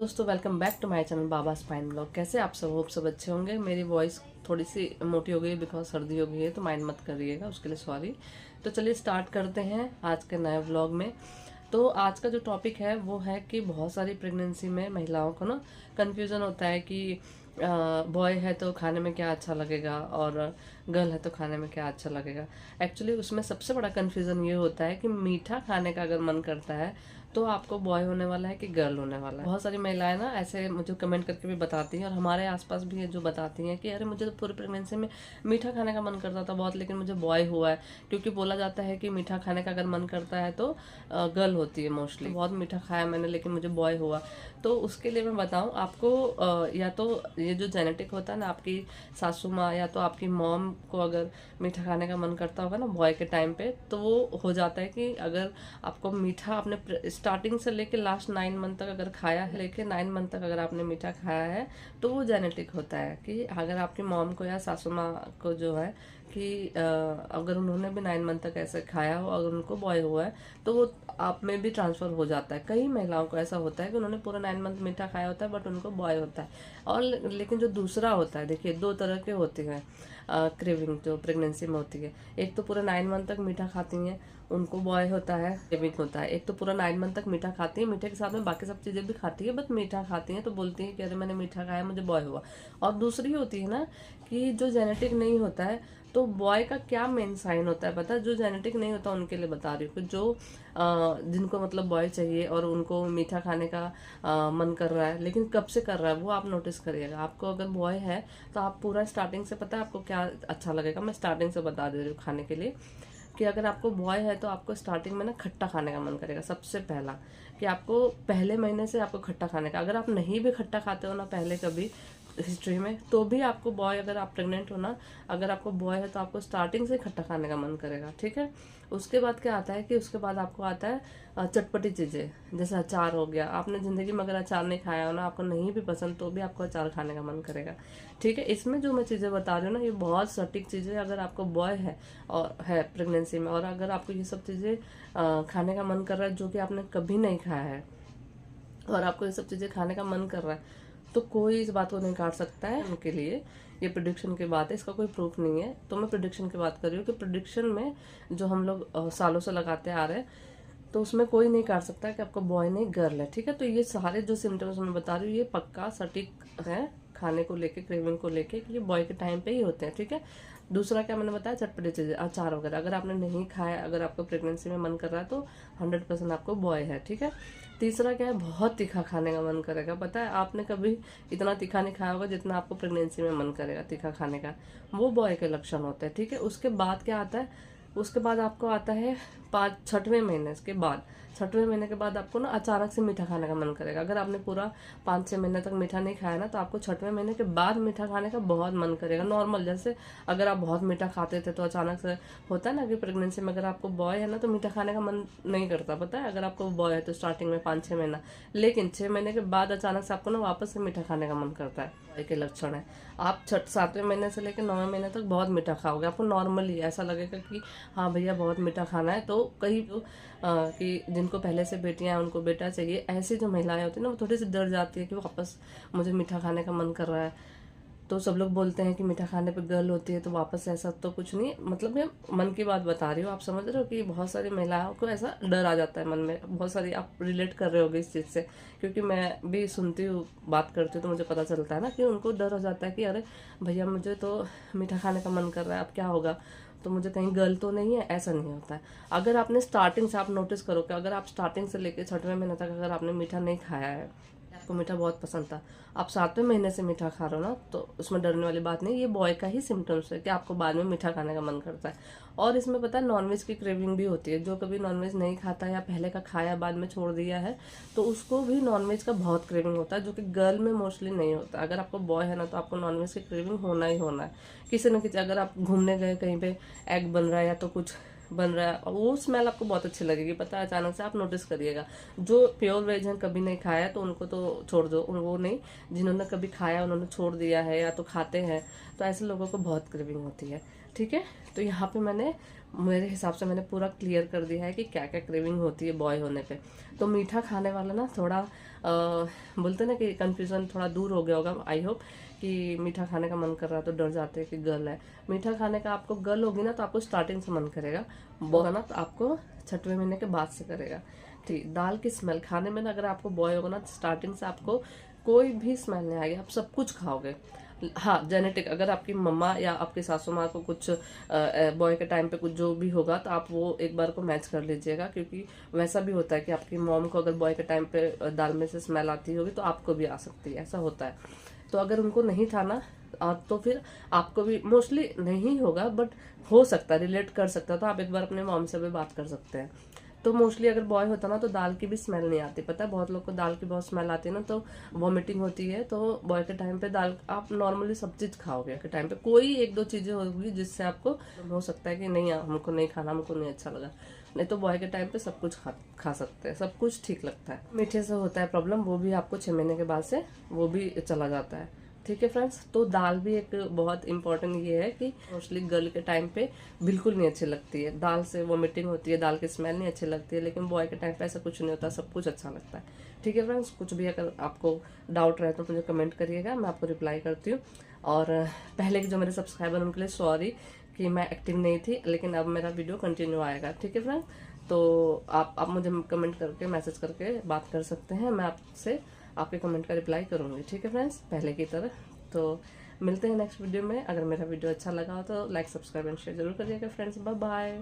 दोस्तों welcome back to my channel Baba spine blog. कैसे आप सब होप सब अच्छे होंगे। मेरी वॉइस थोड़ी सी मोटी हो गई है बिकॉज सर्दी हो गई है, तो माइंड मत करिएगा, उसके लिए सॉरी। तो चलिए स्टार्ट करते हैं आज के नए व्लॉग में। तो आज का जो टॉपिक है वो है कि बहुत सारी प्रेगनेंसी में महिलाओं को ना कन्फ्यूज़न होता है कि बॉय है तो खाने में क्या अच्छा लगेगा और गर्ल है तो खाने में क्या अच्छा लगेगा। एक्चुअली उसमें सबसे बड़ा कन्फ्यूज़न ये होता है कि मीठा खाने का अगर मन करता है तो आपको बॉय होने वाला है कि गर्ल होने वाला है। बहुत सारी महिलाएं ना ऐसे मुझे कमेंट करके भी बताती हैं, और हमारे आसपास भी है जो बताती हैं कि अरे मुझे तो पूरी प्रेगनेंसी में मीठा खाने का मन करता था बहुत, लेकिन मुझे बॉय हुआ है। क्योंकि बोला जाता है कि मीठा खाने का अगर मन करता है तो गर्ल होती है मोस्टली। तो बहुत मीठा खाया मैंने लेकिन मुझे बॉय हुआ। तो उसके लिए मैं बताऊं आपको, या तो ये जो जेनेटिक होता है ना, आपकी सासू माँ या तो आपकी मॉम को अगर मीठा खाने का मन करता होगा ना बॉय के टाइम पे, तो वो हो जाता है कि अगर आपको मीठा आपने स्टार्टिंग से लेके लास्ट 9 मंथ तक अगर खाया है, लेके 9 मंथ तक अगर आपने मीठा खाया है तो वो जेनेटिक होता है। कि अगर आपकी मॉम को या सासू माँ को जो है कि अगर उन्होंने भी 9 मंथ तक ऐसे खाया हो, अगर उनको बॉय हुआ है तो वो आप में भी ट्रांसफर हो जाता है। कई महिलाओं को ऐसा होता है कि उन्होंने पूरा 9 मंथ मीठा खाया होता है बट उनको बॉय होता है। और लेकिन जो दूसरा होता है, देखिए दो तरह के होते हैं क्रेविंग जो प्रेगनेंसी में होती है। एक तो पूरा 9 मंथ तक मीठा खाती हैं, उनको बॉय होता है, क्रेविंग होता है। एक तो पूरा 9 मंथ तक मीठा खाती है, मीठे के साथ में बाकी सब चीज़ें भी खाती है, बट मीठा खाती हैं तो बोलती है कि अरे मैंने मीठा खाया मुझे बॉय हुआ। और दूसरी होती है ना कि जो जेनेटिक नहीं होता है, तो बॉय का क्या मेन साइन होता है पता है? जो जेनेटिक नहीं होता उनके लिए बता रही हूँ कि जो जिनको मतलब बॉय चाहिए और उनको मीठा खाने का मन कर रहा है, लेकिन कब से कर रहा है वो आप नोटिस करिएगा। आपको अगर बॉय है तो आप पूरा स्टार्टिंग से पता है आपको क्या अच्छा लगेगा। मैं स्टार्टिंग से बता दे रही हूँ खाने के लिए कि अगर आपको बॉय है तो आपको स्टार्टिंग में ना खट्टा खाने का मन करेगा सबसे पहला। कि आपको पहले महीने से आपको खट्टा खाने का, अगर आप नहीं भी खट्टा खाते हो ना पहले कभी हिस्ट्री में, तो भी आपको बॉय, अगर आप प्रेग्नेंट हो ना, अगर आपको बॉय है तो आपको स्टार्टिंग से खट्टा खाने का मन करेगा। ठीक है। उसके बाद क्या आता है कि उसके बाद आपको आता है चटपटी चीज़ें, जैसे अचार हो गया। आपने ज़िंदगी में अगर अचार नहीं खाया हो ना, आपको नहीं भी पसंद, तो भी आपको अचार खाने का मन करेगा। ठीक है। इसमें जो मैं चीज़ें बता रही हूँ ना, ये बहुत सटीक चीज़ें। अगर आपको बॉय है और है प्रेगनेंसी में, और अगर आपको ये सब चीज़ें खाने का मन कर रहा है जो कि आपने कभी नहीं खाया है, और आपको ये सब चीज़ें खाने का मन कर रहा है, तो कोई इस बात को नहीं काट सकता है उनके लिए। ये प्रिडिक्शन की बात है, इसका कोई प्रूफ नहीं है। तो मैं प्रिडिक्शन की बात कर रही हूँ कि प्रिडिक्शन में जो हम लोग सालों से लगाते आ रहे हैं, तो उसमें कोई नहीं काट सकता कि आपको बॉय नहीं गर्ल है। ठीक है। तो ये सारे जो सिम्टम्स मैं बता रही हूँ ये पक्का सटीक है खाने को लेके, क्रेविंग को लेके, कि ये बॉय के टाइम पे ही होते हैं। ठीक है। दूसरा क्या मैंने बताया, चटपटी चीज़ें, अचार वगैरह अगर आपने नहीं खाया, अगर आपको प्रेगनेंसी में मन कर रहा है तो 100% आपको बॉय है। ठीक है। तीसरा क्या है, बहुत तीखा खाने का मन करेगा। पता है आपने कभी इतना तीखा नहीं खाया होगा जितना आपको प्रेगनेंसी में मन करेगा तीखा खाने का, वो बॉय के लक्षण होते हैं। ठीक है। उसके बाद क्या आता है, उसके बाद आपको आता है 6वें महीने के बाद। 6वें महीने के बाद आपको ना अचानक से मीठा खाने का मन करेगा। अगर आपने पूरा 5-6 महीने तक मीठा नहीं खाया ना, तो आपको 6वें महीने के बाद मीठा खाने का बहुत मन करेगा। नॉर्मल जैसे अगर आप बहुत मीठा खाते थे तो अचानक से होता है ना कि प्रेगनेंसी में अगर आपको बॉय है ना तो मीठा खाने का मन नहीं करता। पता है अगर आपको बॉय है तो स्टार्टिंग में 5-6 महीना, लेकिन 6 महीने के बाद अचानक से आपको ना वापस से मीठा खाने का मन करता है। बॉय के लक्षण है। आप 7वें महीने से लेकर 9वें महीने तक बहुत मीठा खाओगे, आपको नॉर्मली ऐसा लगेगा कि हाँ भैया बहुत मीठा खाना है। तो कई कि जिनको पहले से बेटियां हैं उनको बेटा चाहिए, ऐसी जो महिलाएं होती है ना वो थोड़ी सी डर जाती है कि वापस मुझे मीठा खाने का मन कर रहा है। तो सब लोग बोलते हैं कि मीठा खाने पे गर्ल होती है, तो वापस ऐसा तो कुछ नहीं। मतलब मैं मन की बात बता रही हूँ, आप समझ रहे हो कि बहुत सारी महिलाओं को ऐसा डर आ जाता है मन में। बहुत सारी आप रिलेट कर रहे होगे इस चीज़ से, क्योंकि मैं भी सुनती हूँ, बात करती हूँ, तो मुझे पता चलता है ना कि उनको डर हो जाता है कि अरे भैया मुझे तो मीठा खाने का मन कर रहा है, अब क्या होगा, तो मुझे कहीं गर्ल तो नहीं है। ऐसा नहीं होता है। अगर आपने स्टार्टिंग से, आप नोटिस करो कि अगर आप स्टार्टिंग से लेकर 6वें महीने तक अगर आपने मीठा नहीं खाया है, आपको मीठा बहुत पसंद था, आप 7वें महीने से मीठा खा रहे हो ना, तो उसमें डरने वाली बात नहीं। ये बॉय का ही सिम्टम्स है कि आपको बाद में मीठा खाने का मन करता है। और इसमें पता है नॉनवेज की क्रेविंग भी होती है। जो कभी नॉनवेज नहीं खाता या पहले का खाया बाद में छोड़ दिया है, तो उसको भी नॉनवेज का बहुत क्रेविंग होता है, जो कि गर्ल में मोस्टली नहीं होता। अगर आपको बॉय है ना तो आपको नॉनवेज की क्रेविंग होना ही होना है। किसी न किसी, अगर आप घूमने गए कहीं पे, एग बन रहा है या तो कुछ बन रहा है, और वो स्मेल आपको बहुत अच्छी लगेगी। पता है अचानक से आप नोटिस करिएगा। जो प्योर वेज हैं, कभी नहीं खाया तो उनको तो छोड़ दो, वो नहीं। जिन्होंने कभी खाया उन्होंने छोड़ दिया है या तो खाते हैं, तो ऐसे लोगों को बहुत क्रेविंग होती है। ठीक है। तो यहाँ पे मैंने, मेरे हिसाब से मैंने पूरा क्लियर कर दिया है कि क्या क्या क्रेविंग होती है बॉय होने पे। तो मीठा खाने वाला ना थोड़ा बोलते ना कि कन्फ्यूज़न थोड़ा दूर हो गया होगा आई होप, कि मीठा खाने का मन कर रहा है तो डर जाते हैं कि गर्ल है। मीठा खाने का आपको गर्ल होगी ना तो आपको स्टार्टिंग से मन करेगा, होगा ना तो आपको 6वें महीने के बाद से करेगा। ठीक, दाल की स्मेल खाने में ना अगर आपको बॉय होगा ना तो स्टार्टिंग से आपको कोई भी स्मेल नहीं आएगी, आप सब कुछ खाओगे। हाँ, जेनेटिक, अगर आपकी मम्मा या आपकी सासू माँ को कुछ बॉय के टाइम पे कुछ जो भी होगा तो आप वो एक बार को मैच कर लीजिएगा, क्योंकि वैसा भी होता है कि आपकी मॉम को अगर बॉय के टाइम पे दाल में से स्मेल आती होगी तो आपको भी आ सकती है, ऐसा होता है। तो अगर उनको नहीं था ना तो फिर आपको भी मोस्टली नहीं होगा, बट हो सकता है, रिलेट कर सकता है, तो आप एक बार अपने मॉम से भी बात कर सकते हैं। तो मोस्टली अगर बॉय होता ना तो दाल की भी स्मेल नहीं आती, पता है बहुत लोग को दाल की बहुत स्मेल आती है ना, तो वॉमिटिंग होती है। तो बॉय के टाइम पे दाल आप नॉर्मली सब चीज़ खाओगे के टाइम पे, कोई एक दो चीज़ें होगी जिससे आपको हो सकता है कि नहीं हमको नहीं खाना, हमको नहीं अच्छा लगा, नहीं तो बॉय के टाइम पे सब कुछ खा सकते हैं, सब कुछ ठीक लगता है। मीठे से होता है प्रॉब्लम, वो भी आपको 6 महीने के बाद से वो भी चला जाता है। ठीक है फ्रेंड्स, तो दाल भी एक बहुत इंपॉर्टेंट ये है कि मोस्टली गर्ल के टाइम पे बिल्कुल नहीं अच्छी लगती है, दाल से वोमिटिंग होती है, दाल की स्मेल नहीं अच्छी लगती है, लेकिन बॉय के टाइम पे ऐसा कुछ नहीं होता, सब कुछ अच्छा लगता है। ठीक है फ्रेंड्स, कुछ भी अगर आपको डाउट रहे तो मुझे कमेंट करिएगा, मैं आपको रिप्लाई करती हूँ। और पहले के जो मेरे सब्सक्राइबर उनके लिए सॉरी कि मैं एक्टिव नहीं थी, लेकिन अब मेरा वीडियो कंटिन्यू आएगा। ठीक है फ्रेंड्स, तो आप मुझे कमेंट करके मैसेज करके बात कर सकते हैं, मैं आपसे आपके कमेंट का रिप्लाई करूंगी। ठीक है फ्रेंड्स, पहले की तरह। तो मिलते हैं नेक्स्ट वीडियो में। अगर मेरा वीडियो अच्छा लगा हो तो लाइक, सब्सक्राइब एंड शेयर जरूर करिएगा फ्रेंड्स। Bye bye.